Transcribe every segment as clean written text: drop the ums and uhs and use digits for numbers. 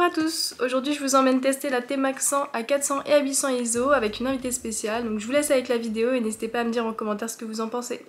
Bonjour à tous, aujourd'hui je vous emmène tester la T-Max 100 à 400 et à 800 ISO avec une invitée spéciale, donc je vous laisse avec la vidéo et n'hésitez pas à me dire en commentaire ce que vous en pensez.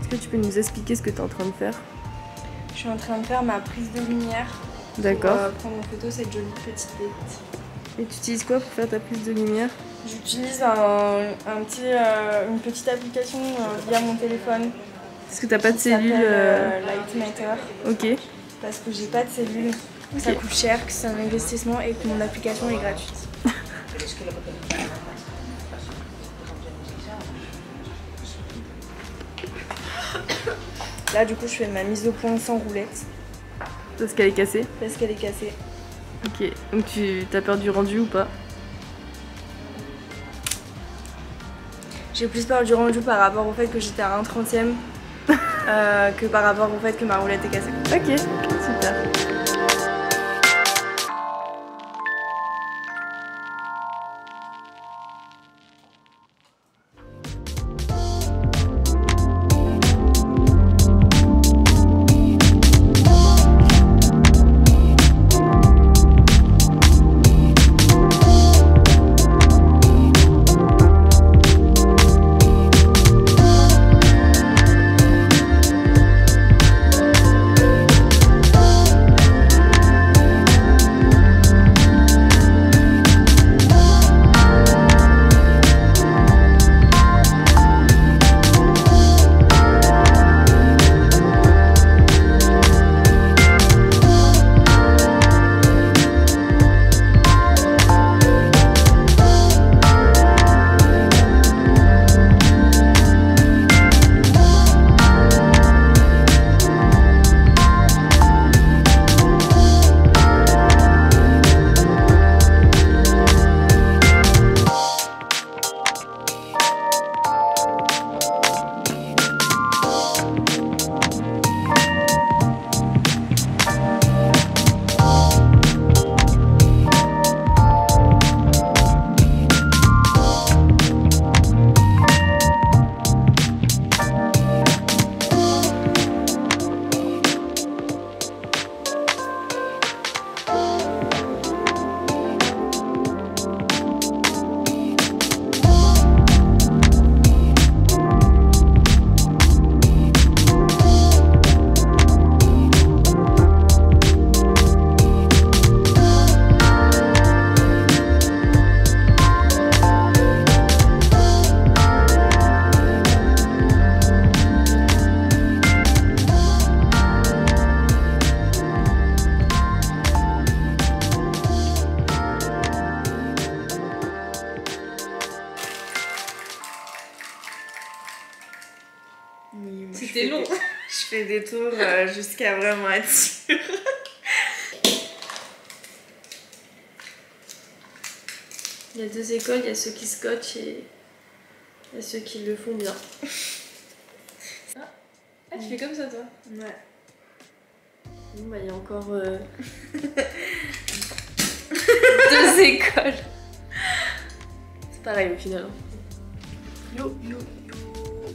Est-ce que tu peux nous expliquer ce que tu es en train de faire? Je suis en train de faire ma prise de lumière. D'accord. Pour prendre en photo cette jolie petite bête. Et tu utilises quoi pour faire ta prise de lumière? J'utilise une petite application via mon téléphone. Est-ce que t'as pas de cellule Lightmatter. Ok. Parce que j'ai pas de cellule. Okay. Ça coûte cher, que c'est un investissement et que mon application est gratuite. Là du coup je fais ma mise au point sans roulette. Parce qu'elle est cassée? Parce qu'elle est cassée. Ok, donc tu as peur du rendu ou pas? J'ai plus peur du rendu par rapport au fait que j'étais à 1/30e que par rapport au fait que ma roulette est cassée. Ok, super. C'était long. Je fais des tours jusqu'à vraiment être sûre. Il y a deux écoles, il y a ceux qui scotchent et il y a ceux qui le font bien. Ah, tu fais comme ça toi? Ouais. Bon bah il y a encore deux écoles. C'est pareil au final. Yo yo yo.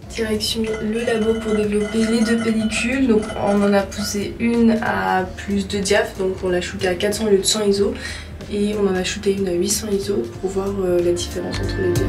Direction le labo pour développer les deux pellicules. Donc on en a poussé une à plus de diaph, donc on l'a shooté à 400 au lieu de 100 ISO. et on en a shooté une à 800 ISO pour voir la différence entre les deux.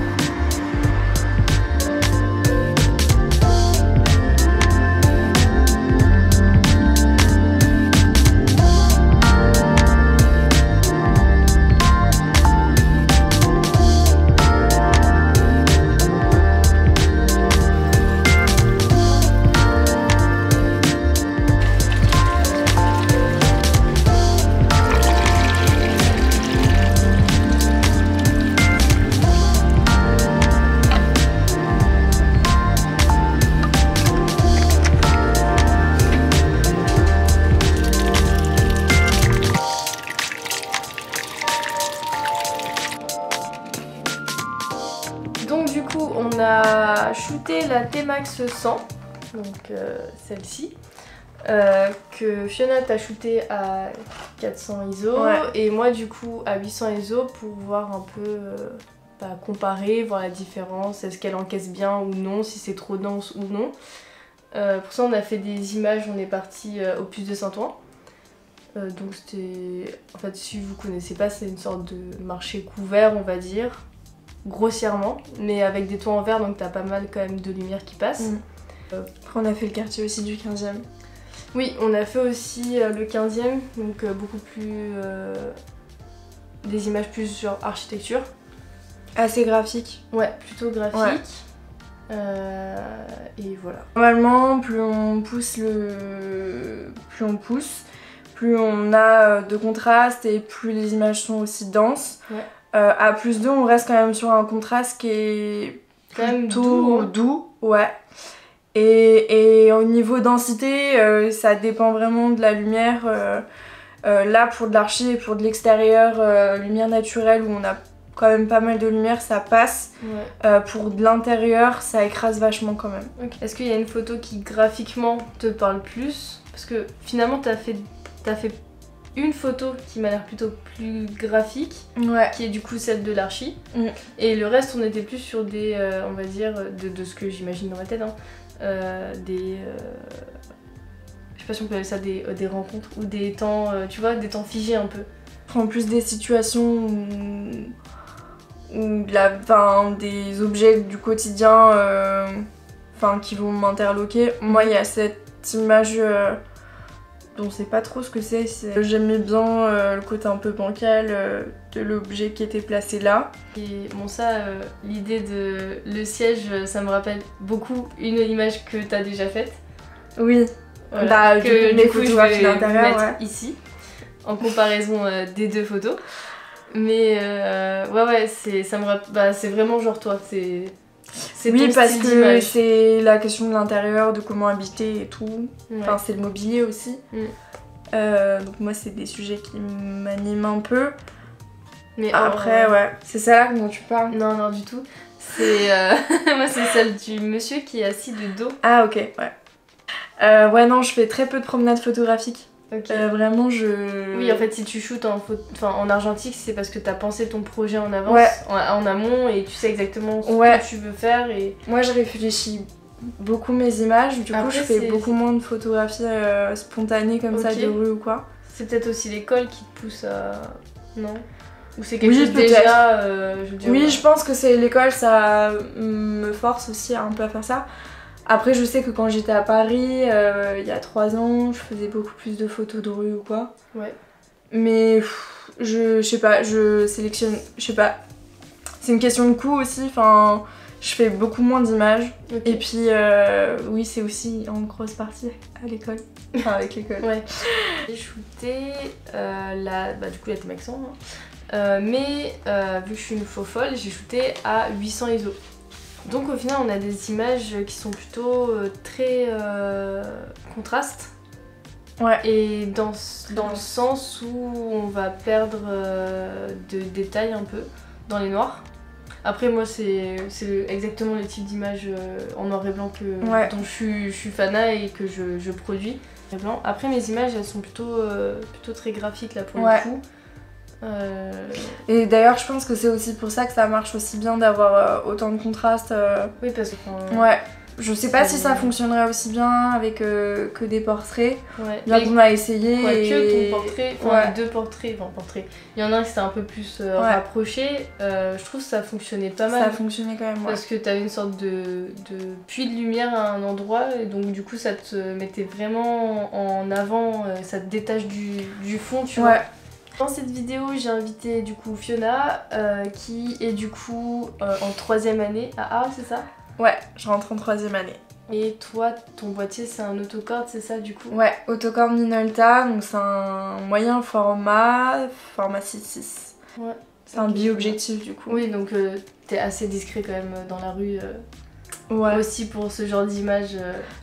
Donc du coup on a shooté la T-Max 100, donc celle-ci, que Fiona t'a shooté à 400 ISO et moi du coup à 800 ISO pour voir un peu, comparer, voir la différence, est-ce qu'elle encaisse bien ou non, si c'est trop dense ou non. Pour ça on a fait des images, on est parti au Puce de Saint-Ouen. Donc c'était, en fait si vous connaissez pas, c'est une sorte de marché couvert on va dire, grossièrement, mais avec des toits en verre donc t'as pas mal quand même de lumière qui passe. Après on a fait le quartier aussi du 15e. Oui, on a fait aussi le 15e, donc beaucoup plus... des images plus sur architecture. Assez graphique. Ouais, plutôt graphique. Ouais. Et voilà. Normalement, plus on pousse, plus on a de contraste et plus les images sont aussi denses. Ouais. À plus 2, on reste quand même sur un contraste qui est quand même doux, ouais. Et au niveau densité, ça dépend vraiment de la lumière. Là, pour de l'archi et pour de l'extérieur, lumière naturelle où on a quand même pas mal de lumière, ça passe. Ouais. Pour de l'intérieur, ça écrase vachement quand même. Okay. Est-ce qu'il y a une photo qui graphiquement te parle plus? Parce que finalement, t'as fait une photo qui m'a l'air plutôt plus graphique, ouais, qui est du coup celle de l'archi. Et le reste, on était plus sur des, on va dire, de ce que j'imagine dans ma tête, hein, je sais pas si on peut appeler ça des rencontres ou des temps, tu vois, des temps figés un peu. En plus des situations ou des objets du quotidien qui vont m'interloquer. Moi, il y a cette image dont on sait pas trop ce que c'est. J'aimais bien le côté un peu bancal de l'objet qui était placé là. Et bon, ça, l'idée de le siège, ça me rappelle beaucoup une image que t'as déjà faite. Oui, voilà, que du coup je vais mettre ici, en comparaison des deux photos. Mais ouais, c'est vraiment genre toi, c'est oui, parce que c'est la question de l'intérieur, de comment habiter et tout. Ouais. Enfin, c'est le mobilier aussi. Donc moi, c'est des sujets qui m'animent un peu. Mais après, ouais, c'est ça dont tu parles? Non, non, du tout. C'est moi, c'est celle du monsieur qui est assis de dos. Ah, ok, ouais. Ouais, non, je fais très peu de promenades photographiques. Okay. Vraiment, Oui, en fait, si tu shootes en argentique, c'est parce que t'as pensé ton projet en avance, ouais, en amont, et tu sais exactement ce que tu veux faire. Et moi, je réfléchis beaucoup mes images, du coup, je fais beaucoup moins de photographies spontanées comme ça, de rue ou quoi. C'est peut-être aussi l'école qui te pousse à... Non? Ou c'est quelque chose déjà, je veux dire, oui, je pense que c'est l'école, ça me force aussi un peu à faire ça. Après, je sais que quand j'étais à Paris, il y a 3 ans, je faisais beaucoup plus de photos de rue ou quoi. Ouais. Mais je sais pas, je sélectionne, je sais pas. C'est une question de coût aussi, enfin, je fais beaucoup moins d'images. Okay. Et puis, oui, c'est aussi en grosse partie à l'école, enfin avec l'école. Ouais. J'ai shooté du coup la T-Max 100, hein. Mais vu que je suis une faux folle, j'ai shooté à 800 ISO. Donc au final on a des images qui sont plutôt très contrastes. Ouais. Et dans le sens où on va perdre de détails un peu dans les noirs. Après moi c'est exactement le type d'image en noir et blanc dont je suis fanat et que je produis. Après mes images elles sont plutôt très graphiques là pour le coup. Et d'ailleurs je pense que c'est aussi pour ça que ça marche aussi bien d'avoir autant de contraste. Oui, parce que Je sais pas si ça fonctionnerait aussi bien avec que des portraits. Ouais. Bien qu'on a essayé. Que ton portrait, enfin 2 portraits, il y en a un qui c'était un peu plus rapproché. Je trouve que ça fonctionnait pas mal. Ça fonctionnait quand même, parce que t'avais une sorte de puits de lumière à un endroit et donc du coup ça te mettait vraiment en avant, ça te détache du fond, tu vois. Dans cette vidéo, j'ai invité du coup Fiona qui est du coup en 3ème année à Arles, c'est ça? Ouais, je rentre en 3ème année. Et toi, ton boîtier c'est un autocord, c'est ça du coup? Ouais, autocord Minolta, donc c'est un moyen format 6.6. Ouais. C'est un bi-objectif du coup. Oui, donc t'es assez discret quand même dans la rue. Ouais. Aussi pour ce genre d'image.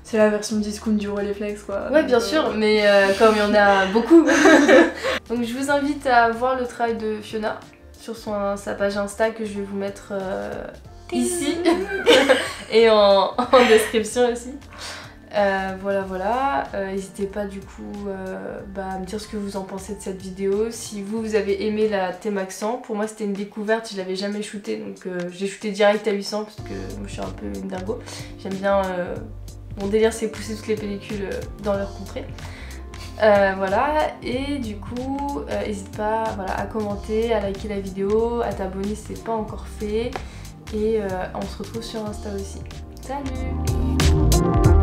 C'est la version discount du Rolleiflex quoi. Ouais, bien sûr, mais comme il y en a beaucoup. Donc je vous invite à voir le travail de Fiona sur sa page Insta que je vais vous mettre ici et en description aussi. Voilà. N'hésitez pas du coup à me dire ce que vous en pensez de cette vidéo. Si vous avez aimé la T-Max 100, pour moi c'était une découverte, je l'avais jamais shooté, donc j'ai shooté direct à 800 parce que moi je suis un peu une dingo. J'aime bien, mon délire c'est pousser toutes les pellicules dans leur contrée. Voilà, et du coup n'hésite pas à commenter, à liker la vidéo, à t'abonner si c'est pas encore fait, et on se retrouve sur Insta aussi. Salut!